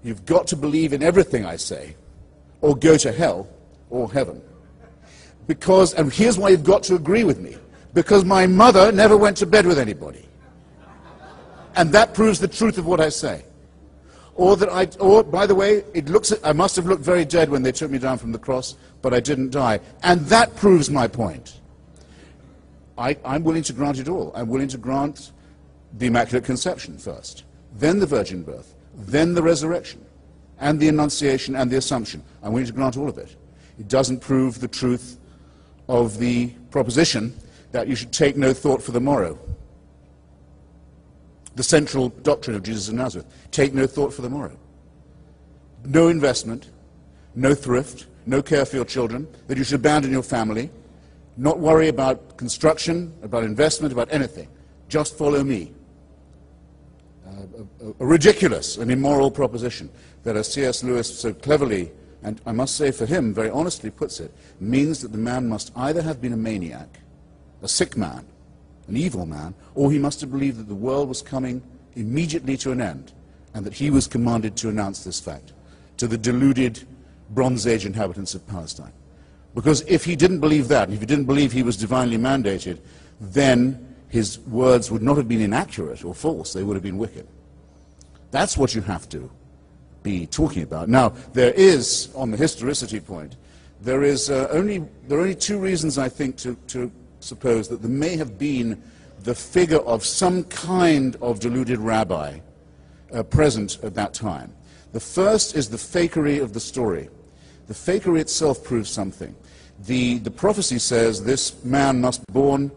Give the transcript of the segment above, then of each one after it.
You've got to believe in everything I say, or go to hell or heaven. Because, and here's why you've got to agree with me, because my mother never went to bed with anybody. And that proves the truth of what I say. Or by the way, I must have looked very dead when they took me down from the cross, but I didn't die. And that proves my point. I'm willing to grant it all. I'm willing to grant the Immaculate Conception first, then the virgin birth, then the resurrection, and the annunciation and the Assumption. I'm willing to grant all of it. It doesn't prove the truth of the proposition that you should take no thought for the morrow. The central doctrine of Jesus of Nazareth, take no thought for the morrow. No investment, no thrift, no care for your children, that you should abandon your family, not worry about construction, about investment, about anything. Just follow me. A ridiculous and immoral proposition that, as C.S. Lewis so cleverly, and I must say for him, very honestly puts it, means that the man must either have been a maniac, a sick man, an evil man, or he must have believed that the world was coming immediately to an end, and that he was commanded to announce this fact to the deluded Bronze Age inhabitants of Palestine. Because if he didn't believe that, if he didn't believe he was divinely mandated, then his words would not have been inaccurate or false, they would have been wicked. That's what you have to be talking about. Now, there is, on the historicity point, there are only two reasons, I think, to suppose that there may have been the figure of some kind of deluded rabbi present at that time. The first is the fakery of the story. The fakery itself proves something. The prophecy says this man must be born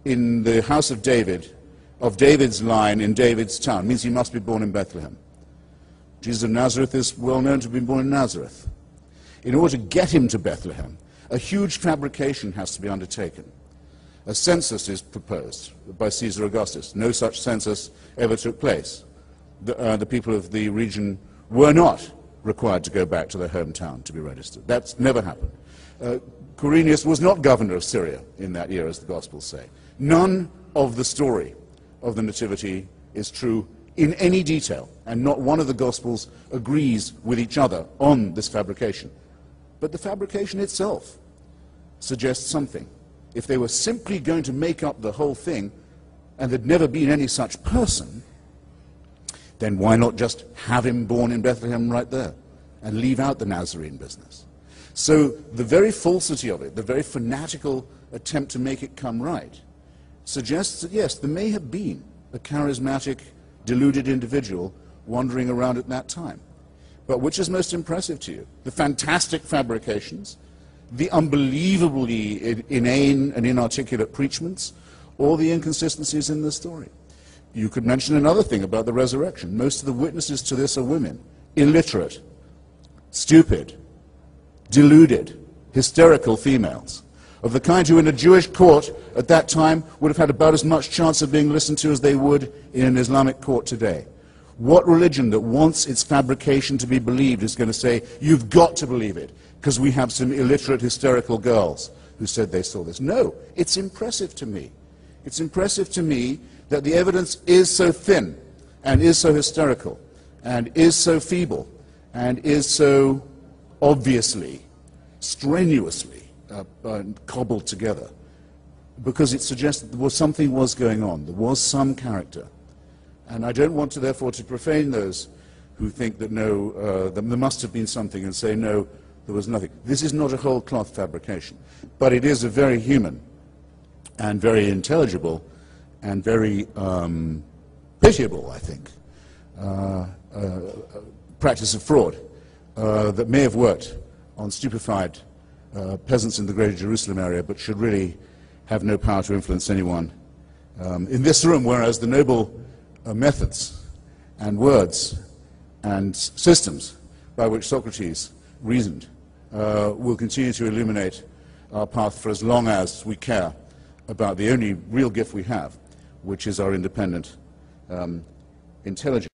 in the house of David, of David's line in David's town. It means he must be born in Bethlehem. Jesus of Nazareth is well known to have been born in Nazareth. In order to get him to Bethlehem, a huge fabrication has to be undertaken. A census is proposed by Caesar Augustus. No such census ever took place. The people of the region were not required to go back to their hometown to be registered. That's never happened. Quirinius was not governor of Syria in that year, as the Gospels say. None of the story of the Nativity is true in any detail, and not one of the Gospels agrees with each other on this fabrication. But the fabrication itself suggests something. If they were simply going to make up the whole thing, and there'd never been any such person, then why not just have him born in Bethlehem right there, and leave out the Nazarene business? So the very falsity of it, the very fanatical attempt to make it come right, suggests that yes, there may have been a charismatic, deluded individual wandering around at that time. But which is most impressive to you? The fantastic fabrications, the unbelievably inane and inarticulate preachments, or the inconsistencies in the story? You could mention another thing about the resurrection. Most of the witnesses to this are women, illiterate, stupid, deluded, hysterical females, of the kind who in a Jewish court at that time would have had about as much chance of being listened to as they would in an Islamic court today. What religion that wants its fabrication to be believed is going to say, you've got to believe it, because we have some illiterate, hysterical girls who said they saw this? No, it's impressive to me. It's impressive to me that the evidence is so thin, and is so hysterical, and is so feeble, and is so obviously, strenuously cobbled together, because it suggests that something was going on. There was some character. And I don't want to, therefore, to profane those who think that no, there must have been something, and say, no, there was nothing. This is not a whole cloth fabrication, but it is a very human and very intelligible and very pitiable, I think, practice of fraud that may have worked on stupefied peasants in the Greater Jerusalem area, but should really have no power to influence anyone in this room, whereas the noble methods and words and systems by which Socrates reasoned will continue to illuminate our path for as long as we care about the only real gift we have, which is our independent intelligence.